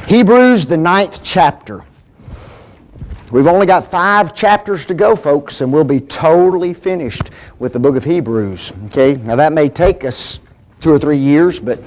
Hebrews, the 9th chapter. We've only got 5 chapters to go, folks, and we'll be totally finished with the book of Hebrews. Okay, now that may take us 2 or 3 years, but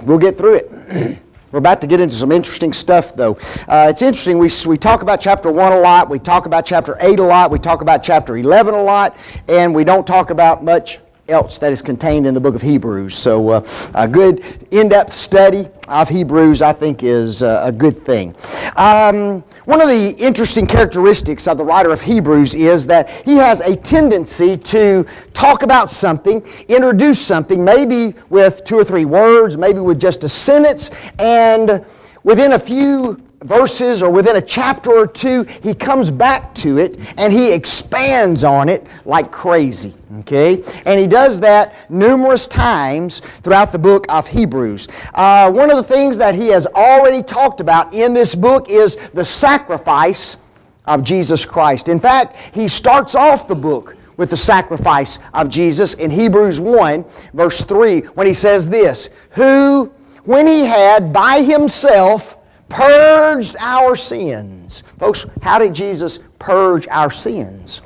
we'll get through it. We're about to get into some interesting stuff, though. It's interesting, we talk about chapter 1 a lot, we talk about chapter 8 a lot, we talk about chapter 11 a lot, and we don't talk about much else that is contained in the book of Hebrews. So a good in-depth study of Hebrews, I think, is a good thing. One of the interesting characteristics of the writer of Hebrews is that he has a tendency to talk about something, introduce something, maybe with 2 or 3 words, maybe with just a sentence, and within a few verses or within a chapter or 2, he comes back to it and he expands on it like crazy. Okay? And he does that numerous times throughout the book of Hebrews. One of the things that he has already talked about in this book is the sacrifice of Jesus Christ. In fact, he starts off the book with the sacrifice of Jesus in Hebrews 1, verse 3, when he says this, "Who, when he had by himself purged our sins." Folks, how did Jesus purge our sins?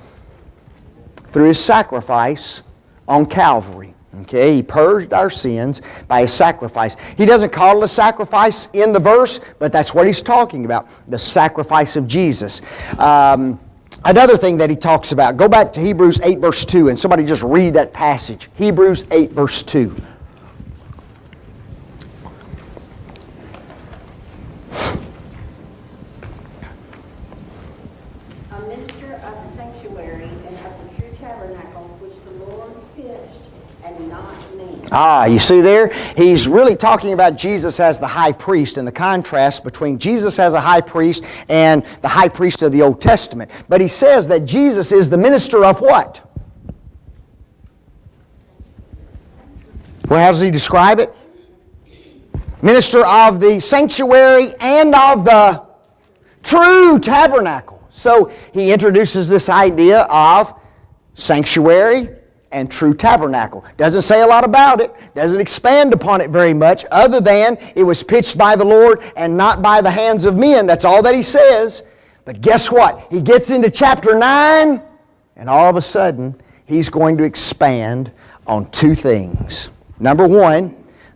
Through his sacrifice on Calvary. Okay, he purged our sins by his sacrifice. He doesn't call it a sacrifice in the verse, but that's what he's talking about, the sacrifice of Jesus. Another thing that he talks about, go back to Hebrews 8, verse 2, and somebody just read that passage. Hebrews 8, verse 2. You see there? He's really talking about Jesus as the high priest and the contrast between Jesus as a high priest and the high priest of the Old Testament. But he says that Jesus is the minister of what? Well, how does he describe it? Minister of the sanctuary and of the true tabernacle. So he introduces this idea of sanctuary and true tabernacle. Doesn't say a lot about it, doesn't expand upon it very much, other than it was pitched by the Lord and not by the hands of men. That's all that he says. But guess what? He gets into chapter 9, and all of a sudden, he's going to expand on 2 things. Number 1,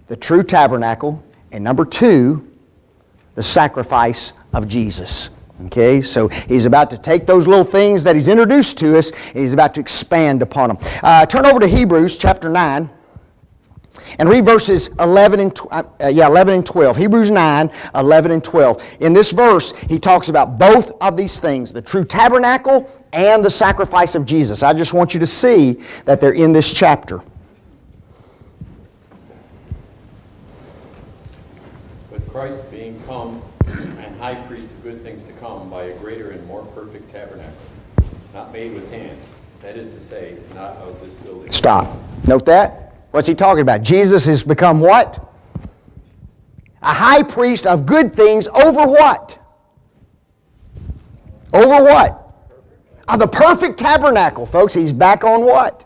the true tabernacle, and number 2, the sacrifice of Jesus. Okay, so he's about to take those little things that he's introduced to us, and he's about to expand upon them. Turn over to Hebrews chapter 9 and read verses 11 and 12. Hebrews 9, 11 and 12. In this verse, he talks about both of these things, the true tabernacle and the sacrifice of Jesus. I just want you to see that they're in this chapter. But Christ being come and high priest of good things to come by a greater and more perfect tabernacle, not made with hands, that is to say, not of this building. Stop. Note that. What's he talking about? Jesus has become what? A high priest of good things over what? Over what? Of the perfect tabernacle, folks. He's back on what?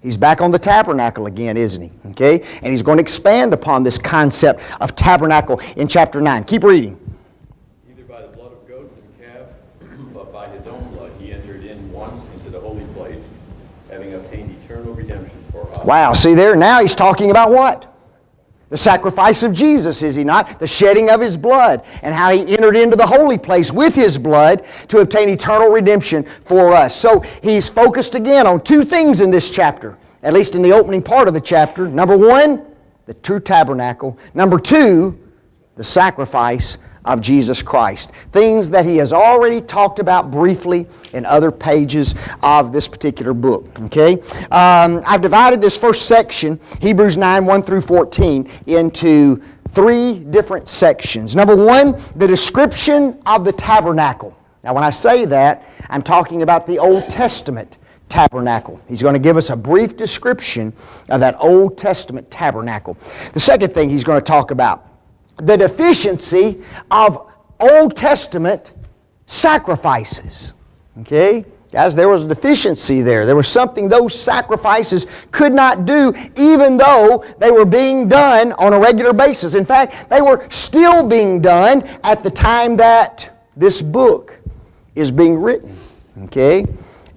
He's back on the tabernacle again, isn't he? Okay? And he's going to expand upon this concept of tabernacle in chapter 9. Keep reading. Either by the blood of goats and calves, but by his own blood he entered in once into the holy place, having obtained eternal redemption for us. Wow, see there? Now he's talking about what? The sacrifice of Jesus, is he not? The shedding of his blood, and how he entered into the holy place with his blood to obtain eternal redemption for us. So he's focused again on 2 things in this chapter, at least in the opening part of the chapter. Number 1, the true tabernacle. Number 2, the sacrifice of Jesus Christ. Things that he has already talked about briefly in other pages of this particular book. Okay? I've divided this first section, Hebrews 9, 1 through 14, into 3 different sections. Number 1, the description of the tabernacle. Now when I say that, I'm talking about the Old Testament tabernacle. He's going to give us a brief description of that Old Testament tabernacle. The second thing he's going to talk about, the deficiency of Old Testament sacrifices. Okay? Guys, there was a deficiency there. There was something those sacrifices could not do even though they were being done on a regular basis. In fact, they were still being done at the time that this book is being written. Okay?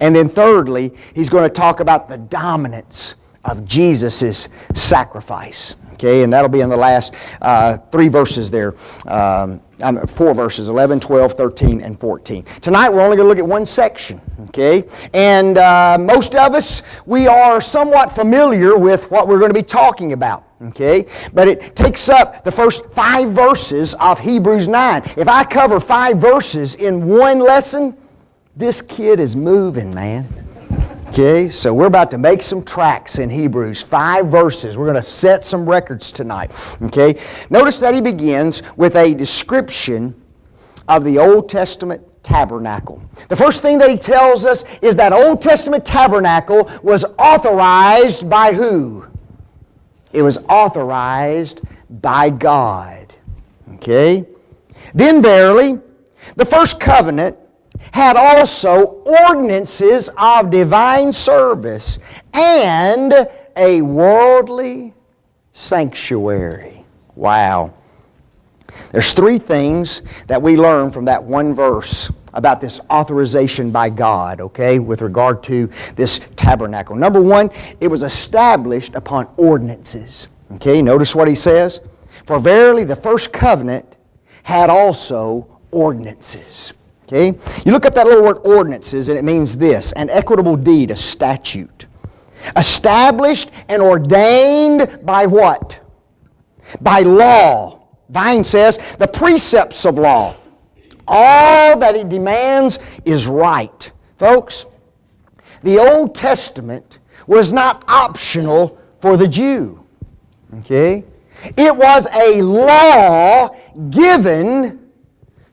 And then thirdly, he's going to talk about the dominance of Jesus' sacrifice. Okay, and that'll be in the last 3 verses there. 4 verses, 11, 12, 13, and 14. Tonight we're only going to look at one section. Okay, and most of us, we are somewhat familiar with what we're going to be talking about. Okay, but it takes up the first 5 verses of Hebrews 9. If I cover 5 verses in one lesson, this kid is moving, man. Okay, so we're about to make some tracks in Hebrews. 5 verses. We're going to set some records tonight. Okay, notice that he begins with a description of the Old Testament tabernacle. The first thing that he tells us is that Old Testament tabernacle was authorized by who? It was authorized by God. Okay? Then verily, the first covenant had also ordinances of divine service and a worldly sanctuary. Wow. There's 3 things that we learn from that one verse about this authorization by God, okay, with regard to this tabernacle. Number 1, it was established upon ordinances. Okay, notice what he says. For verily the first covenant had also ordinances. Okay? You look up that little word ordinances and it means this, an equitable deed, a statute. Established and ordained by what? By law. Vine says the precepts of law. All that it demands is right. Folks, the Old Testament was not optional for the Jew. Okay? It was a law given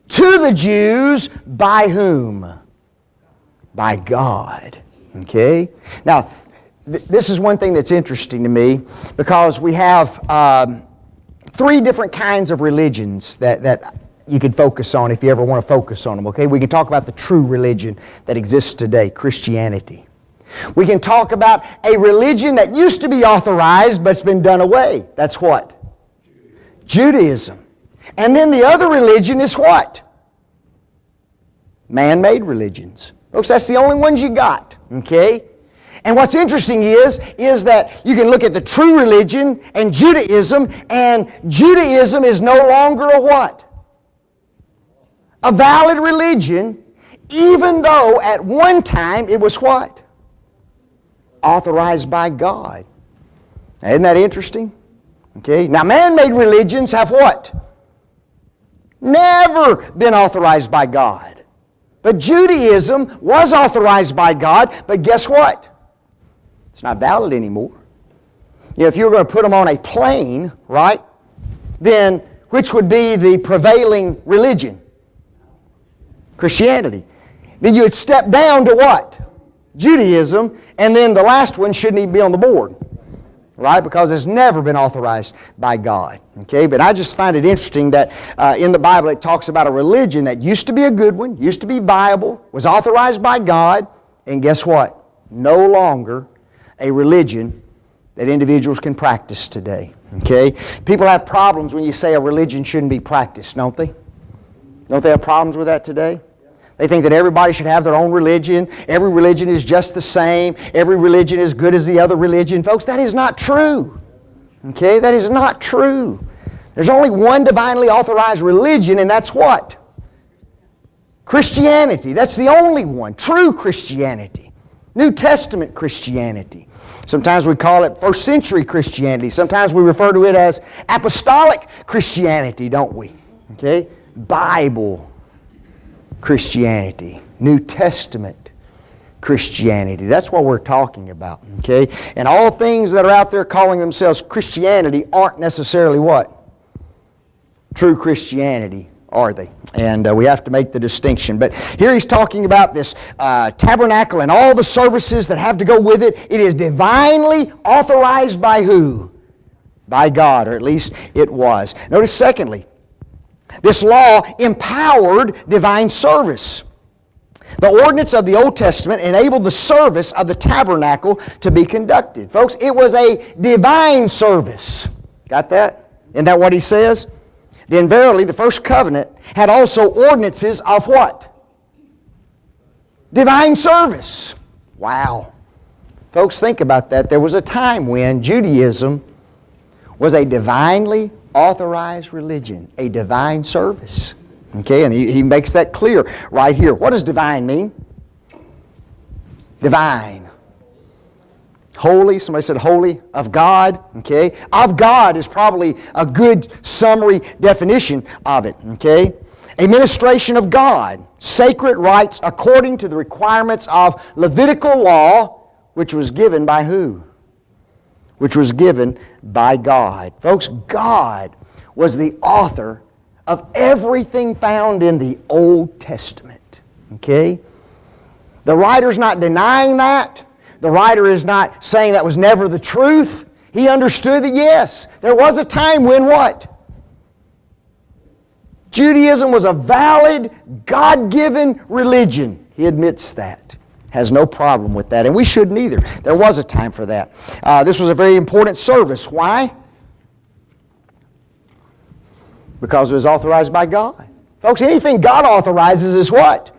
to the Jews by whom? By God. Okay? Now, this is one thing that's interesting to me because we have 3 different kinds of religions that you could focus on if you ever want to focus on them. Okay? We can talk about the true religion that exists today, Christianity. We can talk about a religion that used to be authorized but it's been done away. That's what? Judaism. And then the other religion is what? Man-made religions. Folks, that's the only ones you got. Okay? And what's interesting is that you can look at the true religion and Judaism is no longer a what? A valid religion, even though at one time it was what? Authorized by God. Now, isn't that interesting? Okay? Now, man-made religions have what? Never been authorized by God. But Judaism was authorized by God, but guess what? It's not valid anymore. You know, if you were going to put them on a plane, right, then which would be the prevailing religion? Christianity. Then you would step down to what? Judaism, and then the last one shouldn't even be on the board. Right? Because it's never been authorized by God. Okay? But I just find it interesting that in the Bible it talks about a religion that used to be a good one, used to be viable, was authorized by God, and guess what? No longer a religion that individuals can practice today. Okay? People have problems when you say a religion shouldn't be practiced, don't they? Don't they have problems with that today? They think that everybody should have their own religion. Every religion is just the same. Every religion is good as the other religion. Folks, that is not true. Okay? That is not true. There's only one divinely authorized religion, and that's what? Christianity. That's the only one. True Christianity. New Testament Christianity. Sometimes we call it first century Christianity. Sometimes we refer to it as apostolic Christianity, don't we? Okay? Bible Christianity, New Testament Christianity. That's what we're talking about, okay? And all things that are out there calling themselves Christianity aren't necessarily what? True Christianity are they? And we have to make the distinction. But here he's talking about this tabernacle and all the services that have to go with it. It is divinely authorized by who? By God, or at least it was. Notice secondly, this law empowered divine service. The ordinance of the Old Testament enabled the service of the tabernacle to be conducted. Folks, it was a divine service. Got that? Isn't that what he says? Then verily the first covenant had also ordinances of what? Divine service. Wow. Folks, think about that. There was a time when Judaism was a divinely authorized religion, a divine service. Okay, and he makes that clear right here. What does divine mean? Divine. Holy, somebody said holy, of God. Okay, of God is probably a good summary definition of it. Okay, a ministration of God, sacred rites according to the requirements of Levitical law, which was given by who? Which was given by God. Folks, God was the author of everything found in the Old Testament. Okay? The writer's not denying that. The writer is not saying that was never the truth. He understood that, yes, there was a time when what? Judaism was a valid, God-given religion. He admits that. Has no problem with that, and we shouldn't either. There was a time for that. This was a very important service. Why? Because it was authorized by God. Folks, anything God authorizes is what?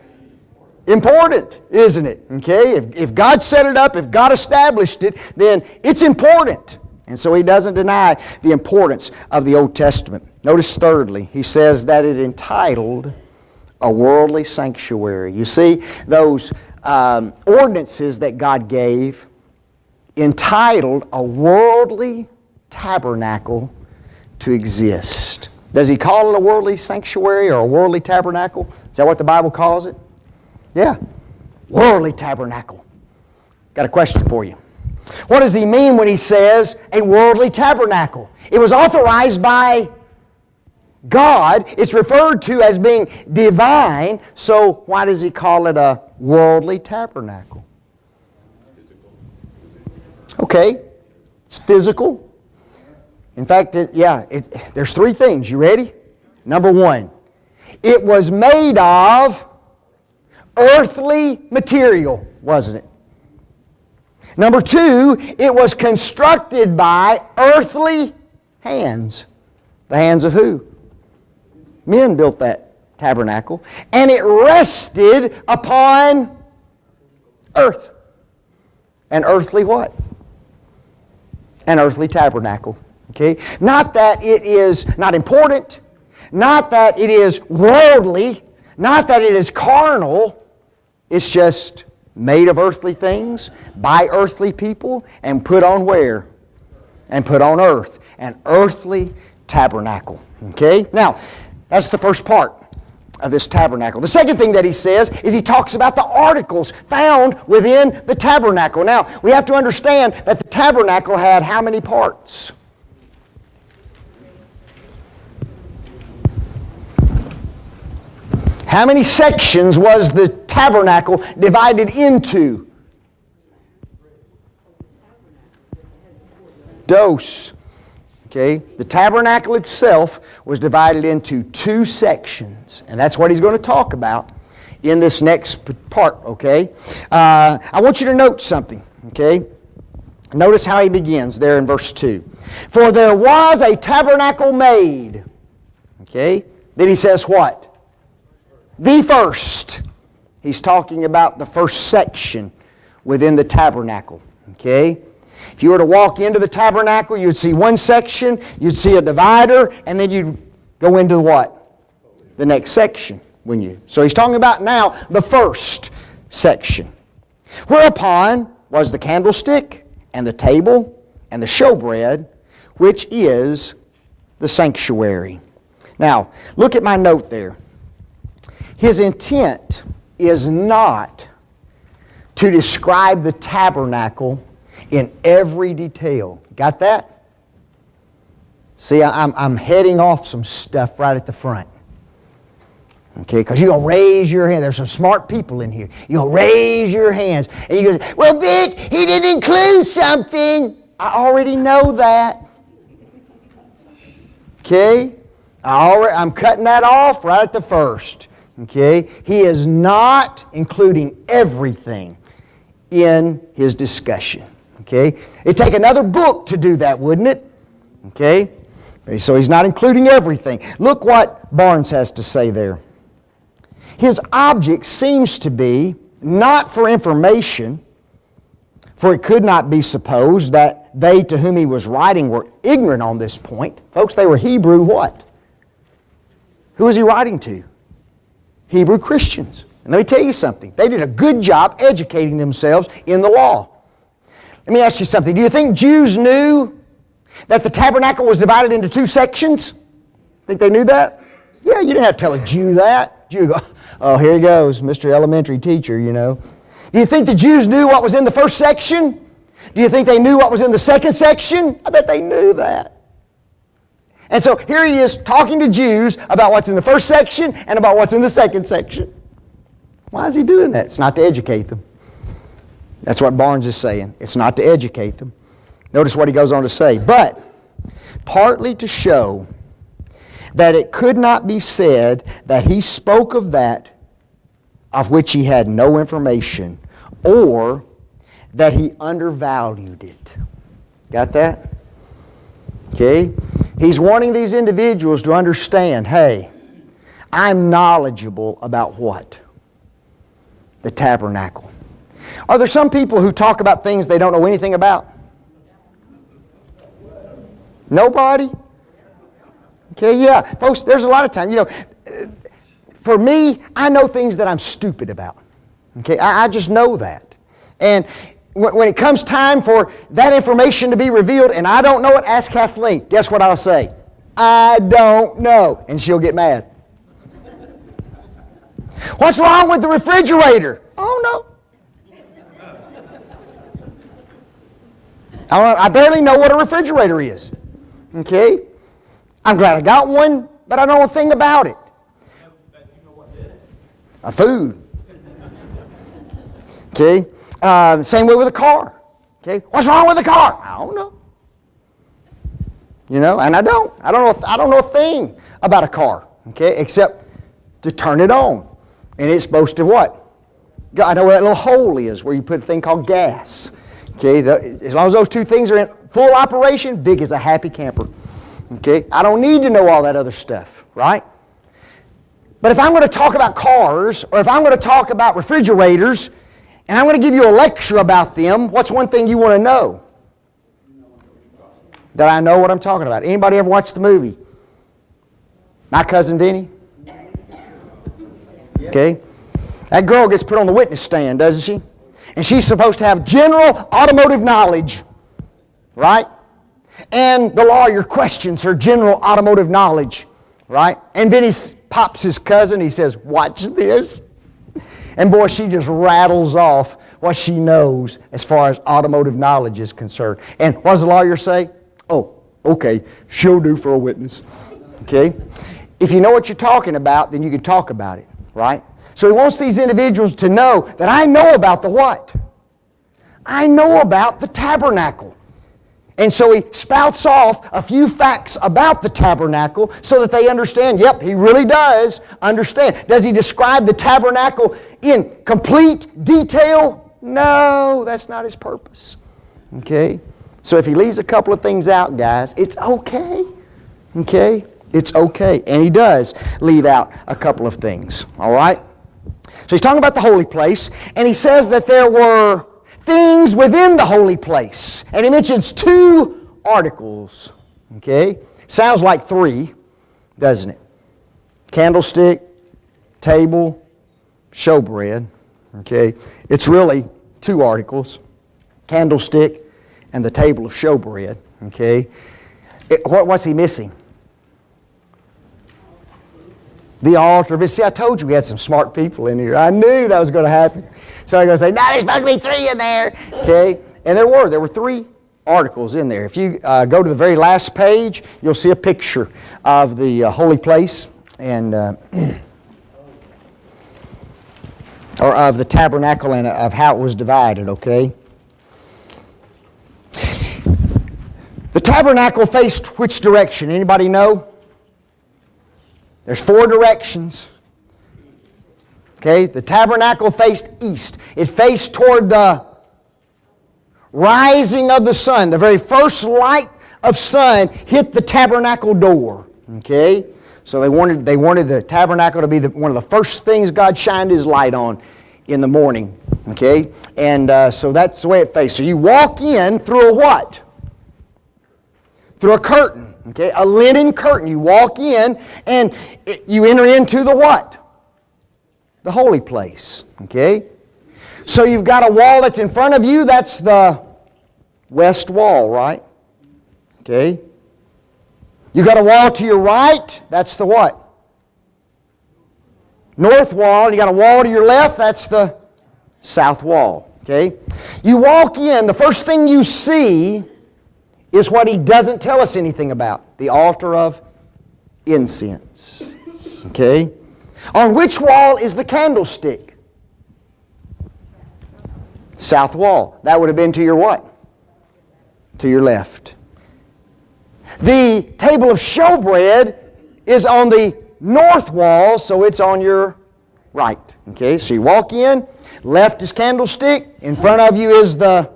Important, isn't it? Okay? If God set it up, if God established it, then it's important. And so he doesn't deny the importance of the Old Testament. Notice thirdly, he says that it entitled a worldly sanctuary. You see, those ordinances that God gave entitled a worldly tabernacle to exist. Does he call it a worldly sanctuary or a worldly tabernacle? Is that what the Bible calls it? Yeah. Worldly tabernacle. Got a question for you. What does he mean when he says a worldly tabernacle? It was authorized by God. It's referred to as being divine. So why does he call it a worldly tabernacle? Okay. It's physical. In fact, there's three things. You ready? Number one, it was made of earthly material, wasn't it? Number two, it was constructed by earthly hands. The hands of who? Men built that tabernacle. And it rested upon earth. An earthly what? An earthly tabernacle. Okay? Not that it is not important, not that it is worldly, not that it is carnal. It's just made of earthly things, by earthly people, and put on where? And put on earth. An earthly tabernacle. Okay? Now, that's the first part of this tabernacle. The second thing that he says is he talks about the articles found within the tabernacle. Now, we have to understand that the tabernacle had how many parts? How many sections was the tabernacle divided into? Dos. Okay, the tabernacle itself was divided into two sections, and that's what he's going to talk about in this next part, okay? I want you to note something, okay? Notice how he begins there in verse 2. For there was a tabernacle made. Okay? Then he says what? The first. He's talking about the first section within the tabernacle. Okay? If you were to walk into the tabernacle, you'd see one section, you'd see a divider, and then you'd go into what? The next section, wouldn't you? So he's talking about now the first section. Whereupon was the candlestick, and the table, and the showbread, which is the sanctuary. Now, look at my note there. His intent is not to describe the tabernacle in every detail. Got that? See, I'm heading off some stuff right at the front. Okay, because you're going to raise your hand. There's some smart people in here. You're going to raise your hands. And you go, well, Vic, he didn't include something. I already know that. Okay? I'm cutting that off right at the first. Okay? He is not including everything in his discussion. Okay? It'd take another book to do that, wouldn't it? Okay? So he's not including everything. Look what Barnes has to say there. His object seems to be not for information, for it could not be supposed that they to whom he was writing were ignorant on this point. Folks, they were Hebrew what? Who was he writing to? Hebrew Christians. And let me tell you something. They did a good job educating themselves in the law. Let me ask you something. Do you think Jews knew that the tabernacle was divided into two sections? Think they knew that? Yeah, you didn't have to tell a Jew that. Jew go, oh, here he goes, Mr. Elementary Teacher, you know. Do you think the Jews knew what was in the first section? Do you think they knew what was in the second section? I bet they knew that. And so here he is talking to Jews about what's in the first section and about what's in the second section. Why is he doing that? It's not to educate them. That's what Barnes is saying. It's not to educate them. Notice what he goes on to say. But partly to show that it could not be said that he spoke of that of which he had no information, or that he undervalued it. Got that? Okay? He's wanting these individuals to understand, hey, I'm knowledgeable about what? The tabernacle. Are there some people who talk about things they don't know anything about? Nobody? Okay, yeah. Folks, there's a lot of time, for me, I know things that I'm stupid about. Okay, I just know that. And when it comes time for that information to be revealed and I don't know it, ask Kathleen. Guess what I'll say? I don't know. And she'll get mad. What's wrong with the refrigerator? Oh, no. I barely know what a refrigerator is. Okay? I'm glad I got one, but I don't know a thing about it. A food. Okay? Same way with a car. Okay? What's wrong with the car? I don't know. And I don't know a thing about a car. Okay? Except to turn it on. And it's supposed to what? I know where that little hole is where you put a thing called gas. Okay? As long as those two things are in full operation, big as a happy camper. Okay? I don't need to know all that other stuff, right? But if I'm going to talk about cars, or if I'm going to talk about refrigerators, and I'm going to give you a lecture about them, what's one thing you want to know? That I know what I'm talking about. Anybody ever watched the movie My Cousin Vinny? Okay? That girl gets put on the witness stand, doesn't she? And she's supposed to have general automotive knowledge, right? And the lawyer questions her general automotive knowledge, right? And Vinny pops his cousin, he says, watch this. And boy, she just rattles off what she knows as far as automotive knowledge is concerned. And what does the lawyer say? Oh, okay, she'll do for a witness. Okay? If you know what you're talking about, then you can talk about it, right? So he wants these individuals to know that I know about the what? I know about the tabernacle. And so he spouts off a few facts about the tabernacle so that they understand, yep, he really does understand. Does he describe the tabernacle in complete detail? No, that's not his purpose. Okay? So if he leaves a couple of things out, guys, it's okay. Okay? It's okay. And he does leave out a couple of things. All right? So he's talking about the holy place, and he says that there were things within the holy place. And he mentions 2 articles. Okay? Sounds like 3, doesn't it? Candlestick, table, showbread. Okay? It's really 2 articles. Candlestick and the table of showbread. Okay? What's he missing? The altar. See, I told you we had some smart people in here. I knew that was going to happen. So I'm going to say, no, there's supposed to be 3 in there. Okay? And there were 3 articles in there. If you go to the very last page, you'll see a picture of the holy place. And or of the tabernacle and of how it was divided, okay? The tabernacle faced which direction? Anybody know? There's 4 directions. Okay, the tabernacle faced east. It faced toward the rising of the sun. The very first light of sun hit the tabernacle door. Okay, so they wanted the tabernacle to be one of the first things God shined His light on in the morning. Okay, and so that's the way it faced. So you walk in through a what? Through a curtain. Okay, a linen curtain. You walk in and you enter into the what? The holy place. Okay? So you've got a wall that's in front of you. That's the west wall, right? Okay? You've got a wall to your right. That's the what? North wall. You got a wall to your left. That's the south wall. Okay? You walk in. The first thing you see is what He doesn't tell us anything about. The altar of incense. Okay? On which wall is the candlestick? South wall. That would have been to your what? To your left. The table of showbread is on the north wall, so it's on your right. Okay, so you walk in, left is candlestick, in front of you is the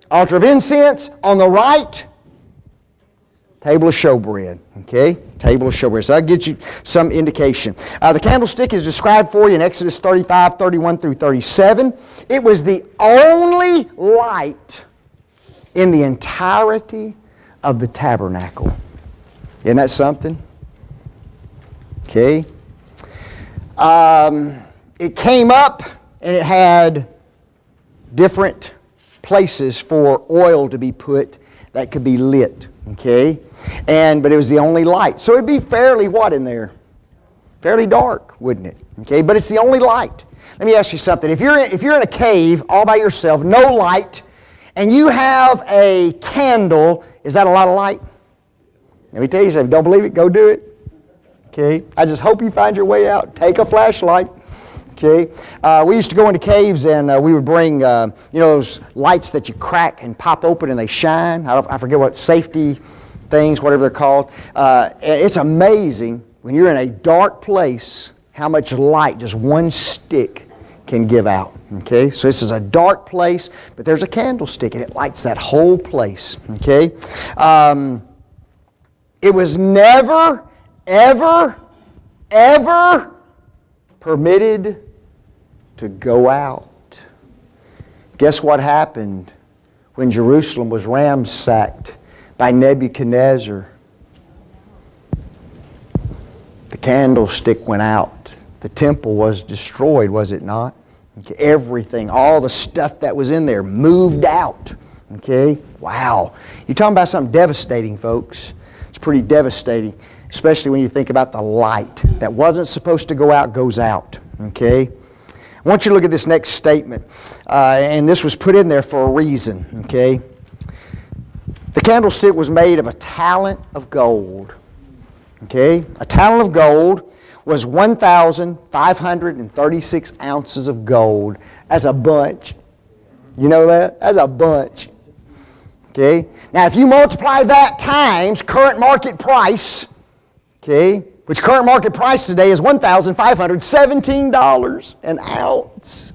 altar of incense, on the right, table of showbread. Okay? Table of showbread. So that gives you some indication. The candlestick is described for you in Exodus 35, 31 through 37. It was the only light in the entirety of the tabernacle. Isn't that something? Okay. It came up and it had different places for oil to be put that could be lit. Okay? But it was the only light. So it'd be fairly what in there? Fairly dark, wouldn't it? Okay? But it's the only light. Let me ask you something. If you're in a cave all by yourself, no light, and you have a candle, is that a lot of light? Let me tell you something. Don't believe it? Go do it. Okay? I just hope you find your way out. Take a flashlight. Okay? We used to go into caves and we would bring, those lights that you crack and pop open and they shine. I forget what, safety things, whatever they're called. It's amazing when you're in a dark place how much light just one stick can give out. Okay? So this is a dark place, but there's a candlestick and it lights that whole place. Okay? It was never, ever, ever permitted to go out. Guess what happened when Jerusalem was ransacked by Nebuchadnezzar? The candlestick went out. The temple was destroyed, was it not? Okay, everything, all the stuff that was in there moved out. Okay? Wow. You're talking about something devastating, folks. It's pretty devastating, especially when you think about the light that wasn't supposed to go out goes out. Okay? I want you to look at this next statement, and this was put in there for a reason. Okay? The candlestick was made of a talent of gold. Okay? A talent of gold was 1,536 ounces of gold as a bunch. You know that? As a bunch. Okay? Now, if you multiply that times current market price, okay, which current market price today is $1,517 an ounce.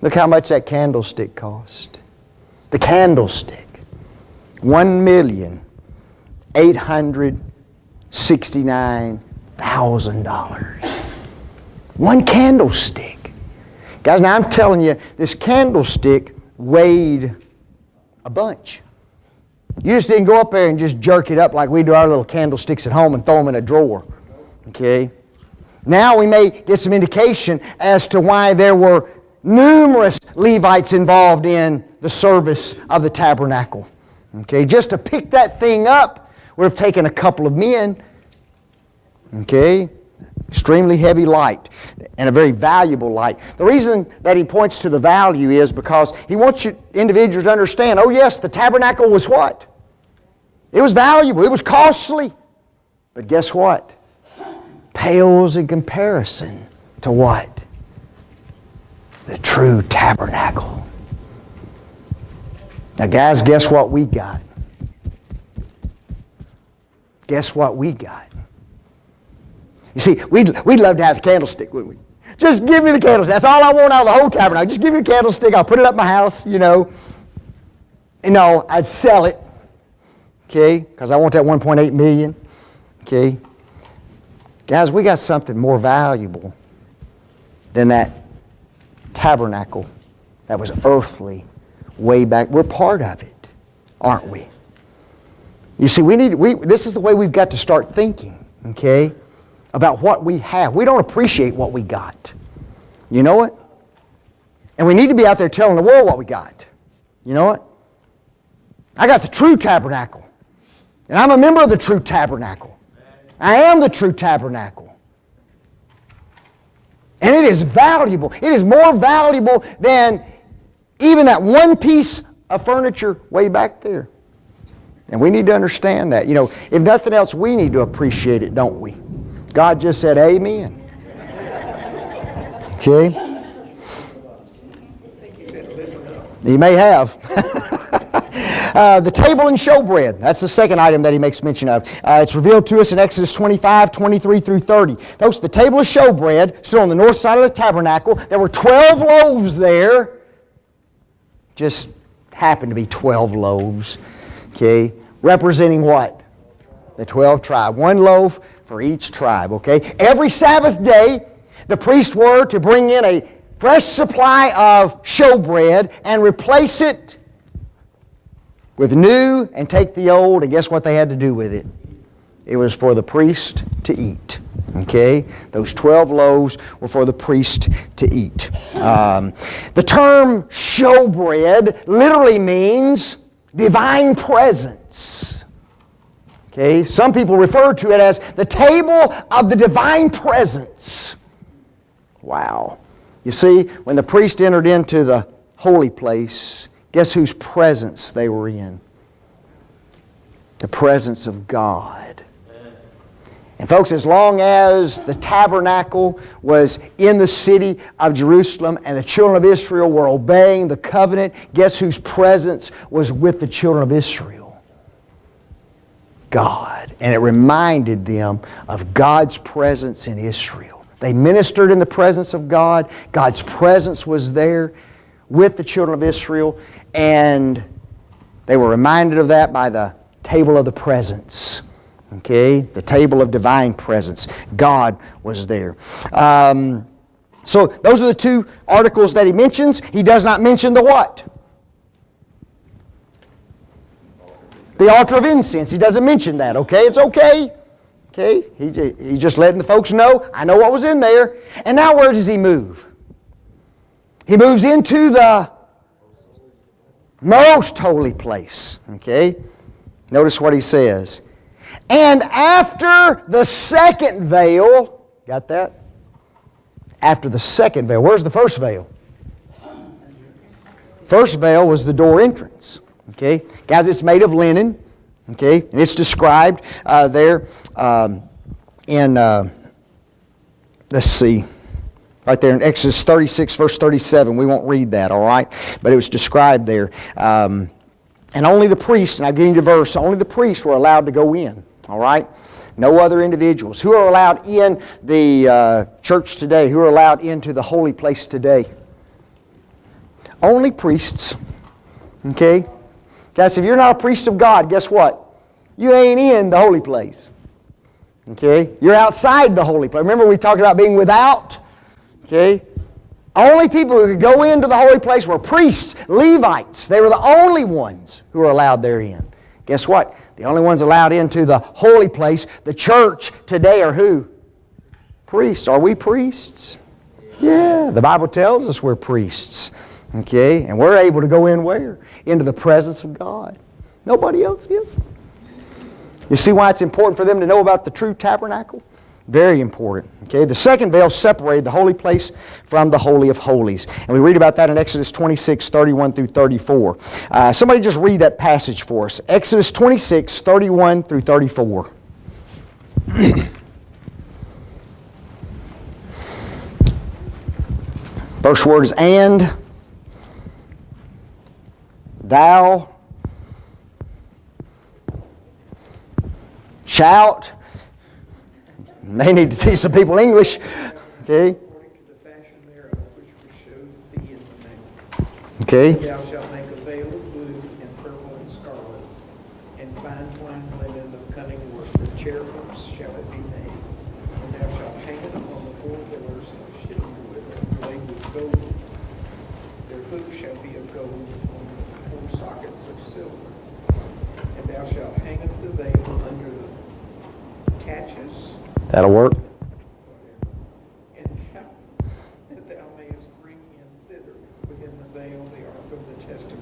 Look how much that candlestick cost. The candlestick, $1,869,000. One candlestick. Guys, now I'm telling you, this candlestick weighed a bunch. You just didn't go up there and just jerk it up like we do our little candlesticks at home and throw them in a drawer. Okay? Now we may get some indication as to why there were numerous Levites involved in the service of the tabernacle. Okay? Just to pick that thing up would have taken a couple of men. Okay? Extremely heavy light and a very valuable light. The reason that he points to the value is because he wants you individuals to understand, oh yes, the tabernacle was what? It was valuable. It was costly. But guess what? Pales in comparison to what? The true tabernacle. Now guys, guess what we got? Guess what we got? You see, we'd love to have the candlestick, wouldn't we? Just give me the candlestick. That's all I want out of the whole tabernacle. Just give me the candlestick. I'll put it up in my house, you know. And no, I'd sell it, okay, because I want that 1.8 million, okay. Guys, we got something more valuable than that tabernacle that was earthly way back. We're part of it, aren't we? You see, this is the way we've got to start thinking, okay, about what we have. We don't appreciate what we got. You know it? And we need to be out there telling the world what we got. You know it? I got the true tabernacle. And I'm a member of the true tabernacle. I am the true tabernacle. And it is valuable. It is more valuable than even that one piece of furniture way back there. And we need to understand that. You know, if nothing else, we need to appreciate it, don't we? God just said amen. Okay? He may have. The table and showbread. That's the second item that he makes mention of. It's revealed to us in Exodus 25, 23 through 30. Folks, the table of showbread stood on the north side of the tabernacle. There were 12 loaves there. Just happened to be 12 loaves. Okay? Representing what? The 12 tribes. One loaf for each tribe. Okay? Every Sabbath day, the priests were to bring in a fresh supply of showbread and replace it with new and take the old, and guess what they had to do with it? It was for the priest to eat. Okay? Those 12 loaves were for the priest to eat. The term showbread literally means divine presence. Okay? Some people refer to it as the table of the divine presence. Wow. You see, when the priest entered into the holy place, guess whose presence they were in? The presence of God. And folks, as long as the tabernacle was in the city of Jerusalem and the children of Israel were obeying the covenant, guess whose presence was with the children of Israel? God. And it reminded them of God's presence in Israel. They ministered in the presence of God. God's presence was there with the children of Israel, and they were reminded of that by the table of the presence. Okay? The table of divine presence. God was there. So those are the two articles that he mentions. He does not mention the what? The altar of incense. He doesn't mention that. Okay? It's okay. Okay? He just letting the folks know, I know what was in there. And now where does he move? He moves into the most holy place. Okay? Notice what he says. And after the second veil, got that? After the second veil. Where's the first veil? First veil was the door entrance. Okay? Guys, it's made of linen. Okay? And it's described there in, let's see, right there in Exodus 36, verse 37. We won't read that, all right? But it was described there. And only the priests, and I'll get into the verse, only the priests were allowed to go in, all right? No other individuals. Who are allowed in the church today? Who are allowed into the holy place today? Only priests. Okay? Guys, if you're not a priest of God, guess what? You ain't in the holy place. Okay? You're outside the holy place. Remember we talked about being without? Okay? Only people who could go into the holy place were priests, Levites. They were the only ones who were allowed therein. Guess what? The only ones allowed into the holy place, the church today, are who? Priests. Are we priests? Yeah. The Bible tells us we're priests. Okay? And we're able to go in where? Into the presence of God. Nobody else is. You see why it's important for them to know about the true tabernacle? Very important. Okay, the second veil separated the holy place from the Holy of Holies. And we read about that in Exodus 26, 31 through 34. Somebody just read that passage for us. Exodus 26, 31 through 34. First word is and. Thou. Shout. They need to teach some people English. Okay. According to the fashion thereof, which was showed thee in the mount. Okay. Thou shalt make a veil of blue and purple and scarlet, and fine twined linen of cunning work. With cherubims shall it be made. And thou shalt hang it upon the 4 pillars of shittim wood, overlaid with gold. Their hooks shall be of gold on the 4 sockets of silver. And thou shalt hang up the veil under the catches. That'll work. And how that thou mayest bring in thither within the veil the ark of the testament.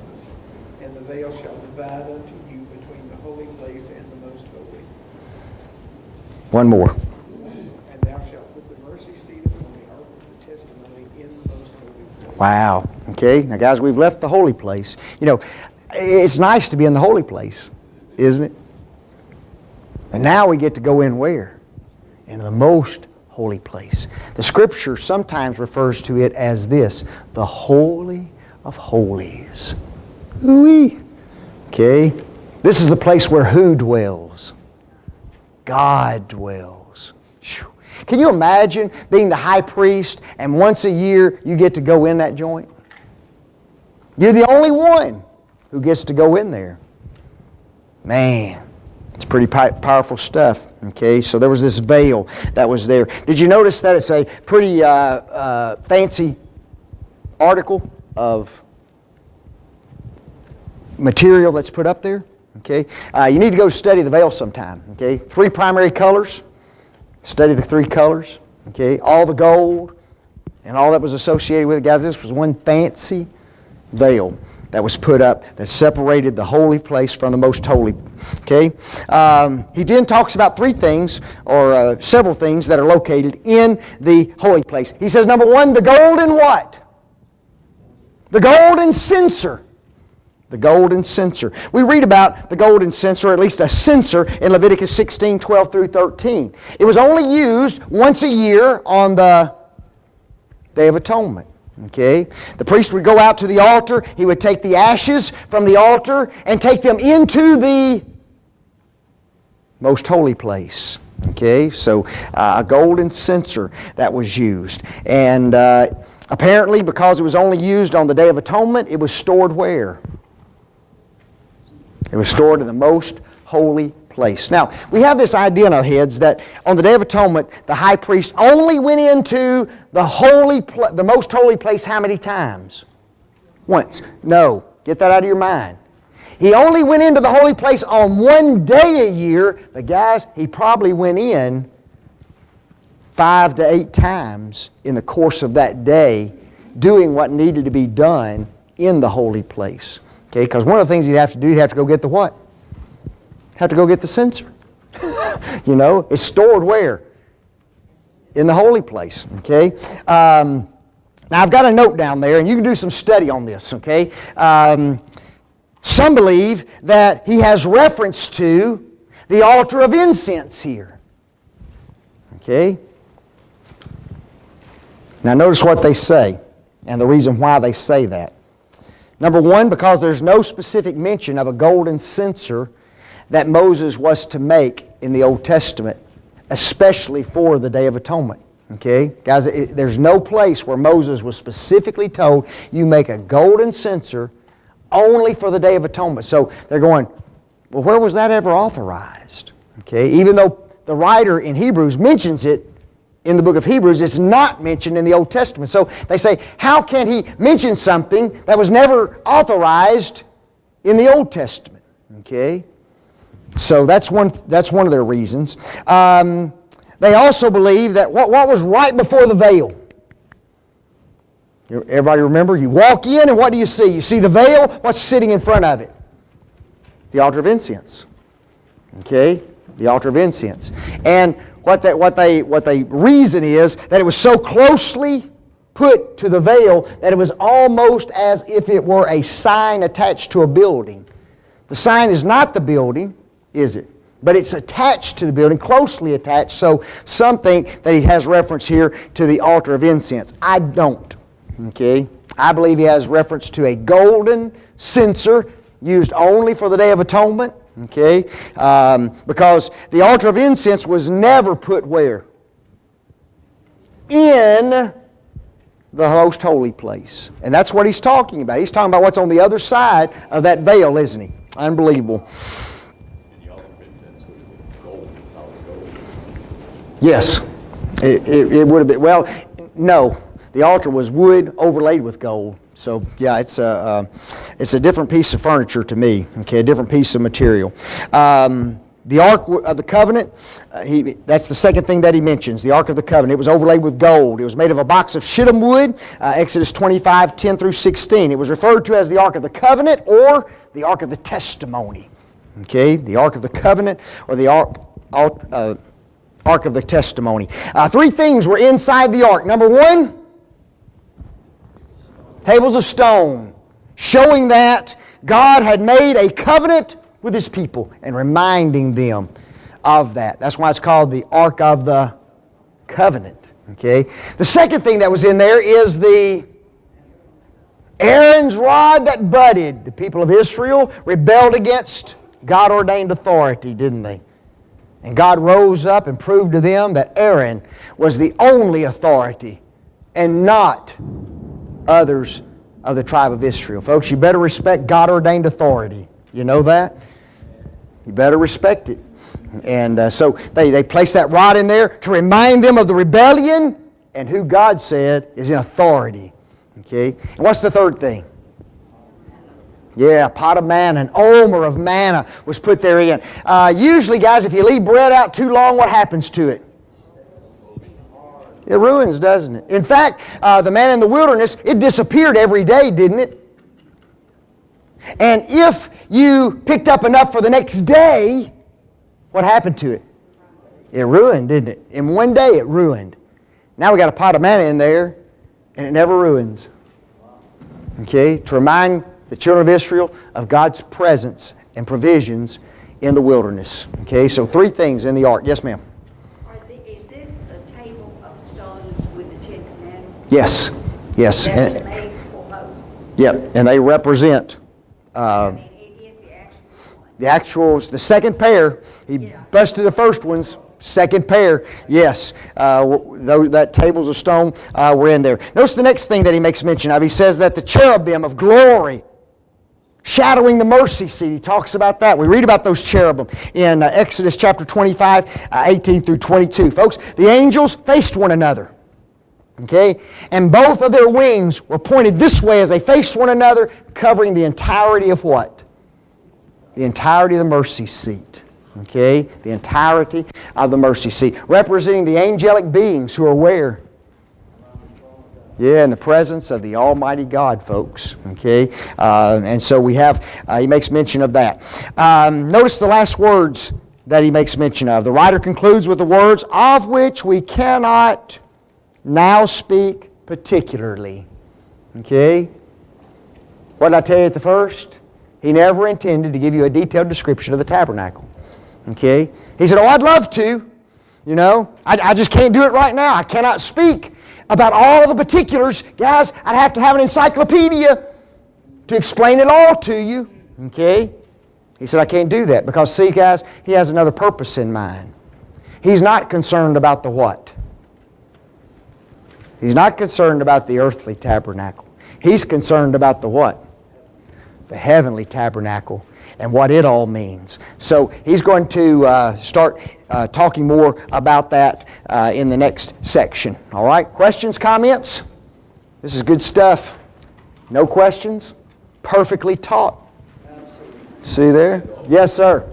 And the veil shall divide unto you between the holy place and the most holy. One more. And thou shalt put the mercy seat upon the ark of the testimony in the most holy place. Wow. Okay. Now, guys, we've left the holy place. You know, it's nice to be in the holy place, isn't it? And now we get to go in where? Into the most holy place. The Scripture sometimes refers to it as this, the Holy of Holies. Ooh-wee. Okay. This is the place where who dwells? God dwells. Whew. Can you imagine being the high priest and once a year you get to go in that joint? You're the only one who gets to go in there. Man, it's pretty powerful stuff. Okay, so there was this veil that was there. Did you notice that it's a pretty fancy article of material that's put up there? Okay, you need to go study the veil sometime. Okay, 3 primary colors. Study the 3 colors. Okay, all the gold and all that was associated with it. Guys, this was one fancy veil that was put up that separated the holy place from the most holy. Okay? He then talks about 3 things, or several things that are located in the holy place. He says, number 1, the golden what? The golden censer. The golden censer. We read about the golden censer, or at least a censer, in Leviticus 16, 12 through 13. It was only used once a year on the Day of Atonement. Okay? The priest would go out to the altar. He would take the ashes from the altar and take them into the most holy place. Okay? So a golden censer that was used. And apparently, because it was only used on the Day of Atonement, it was stored where? It was stored in the most holy place. Now, we have this idea in our heads that on the Day of Atonement, the high priest only went into the most holy place how many times? Once. No. Get that out of your mind. He only went into the holy place on one day a year, but guys, he probably went in 5 to 8 times in the course of that day doing what needed to be done in the holy place. Okay, because one of the things you'd have to do, you'd have to go get the what? Have to go get the censer. You know, it's stored where? In the holy place. Okay. Now I've got a note down there, and you can do some study on this. Okay. Some believe that he has reference to the altar of incense here. Okay. Now notice what they say, and the reason why they say that. Number 1, because there's no specific mention of a golden censer that Moses was to make in the Old Testament, especially for the Day of Atonement. Okay? Guys, there's no place where Moses was specifically told, you make a golden censer only for the Day of Atonement. So they're going, well, where was that ever authorized? Okay? Even though the writer in Hebrews mentions it in the book of Hebrews, it's not mentioned in the Old Testament. So they say, how can he mention something that was never authorized in the Old Testament? Okay? So that's one of their reasons. They also believe that what was right before the veil? Everybody remember? You walk in and what do you see? You see the veil. What's sitting in front of it? The altar of incense. Okay? The altar of incense. And what they reason is that it was so closely put to the veil that it was almost as if it were a sign attached to a building. The sign is not the building, is it? But it's attached to the building, closely attached, so some think that he has reference here to the altar of incense. I don't. Okay? I believe he has reference to a golden censer used only for the Day of Atonement. Okay? Because the altar of incense was never put where? In the most holy place. And that's what he's talking about. He's talking about what's on the other side of that veil, isn't he? Unbelievable. And the altar of incense was gold, solid gold. Yes. It would have been. Well, no. The altar was wood overlaid with gold. So, yeah, it's a different piece of furniture to me. Okay, a different piece of material. The Ark of the Covenant, that's the second thing that he mentions, the Ark of the Covenant. It was overlaid with gold. It was made of a box of shittim wood, Exodus 25, 10 through 16. It was referred to as the Ark of the Covenant or the Ark of the Testimony. Okay, the Ark of the Covenant or the Ark of the Testimony. Three things were inside the Ark. Number one, tables of stone, showing that God had made a covenant with His people and reminding them of that. That's why it's called the Ark of the Covenant. Okay. The second thing that was in there is the Aaron's rod that budded. The people of Israel rebelled against God-ordained authority, didn't they? And God rose up and proved to them that Aaron was the only authority and not others of the tribe of Israel. Folks, you better respect God-ordained authority. You know that? You better respect it. And so they placed that rod in there to remind them of the rebellion and who God said is in authority. Okay? And what's the third thing? Yeah, a pot of manna, an omer of manna was put there in. Usually, guys, if you leave bread out too long, what happens to it? It ruins, doesn't it? In fact, the manna in the wilderness, it disappeared every day, didn't it? And if you picked up enough for the next day, what happened to it? It ruined, didn't it? In one day, it ruined. Now we got a pot of manna in there, and it never ruins. Okay? To remind the children of Israel of God's presence and provisions in the wilderness. Okay? So three things in the ark. Yes, ma'am? Is this a table of stones with the Ten Commandments? Yes. Yes. That was made for Moses. Yep. And they represent It is the actuals, the second pair. He busted the first ones. Second pair, yes. That tables of stone were in there. Notice the next thing that he makes mention of. He says that the cherubim of glory shadowing the mercy seat. He talks about that. We read about those cherubim in Exodus chapter 25, 18 through 22. Folks, the angels faced one another. Okay? And both of their wings were pointed this way as they faced one another, covering the entirety of what? The entirety of the mercy seat. Okay? The entirety of the mercy seat. Representing the angelic beings who are where? Yeah, in the presence of the Almighty God, folks. Okay? And so we have, he makes mention of that. Notice the last words that he makes mention of. The writer concludes with the words, of which we cannot now speak particularly. Okay? What did I tell you at the first? He never intended to give you a detailed description of the tabernacle. Okay? He said, oh, I'd love to. You know, I just can't do it right now. I cannot speak about all the particulars. Guys, I'd have to have an encyclopedia to explain it all to you. Okay? He said, I can't do that because, see, guys, he has another purpose in mind. He's not concerned about the what? He's not concerned about the earthly tabernacle. He's concerned about the what? The heavenly tabernacle and what it all means. So he's going to start talking more about that in the next section. All right? Questions, comments? This is good stuff. No questions? Perfectly taught. See there? Yes, sir.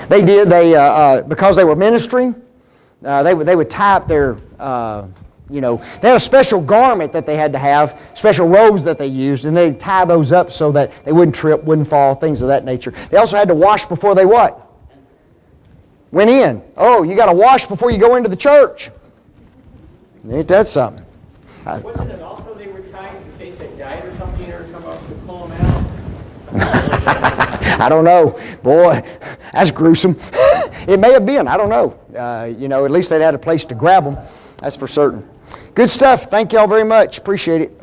They did. They because they were ministering, they would tie up their, they had a special garment that they had to have, special robes that they used, and they'd tie those up so that they wouldn't trip, wouldn't fall, things of that nature. They also had to wash before they what? Went in. Oh, you got to wash before you go into the church. Ain't that something? Wasn't it also they were tied in case they died or something, or somebody could pull them out? I don't know. Boy, that's gruesome. It may have been. I don't know. At least they'd had a place to grab them. That's for certain. Good stuff. Thank y'all very much. Appreciate it.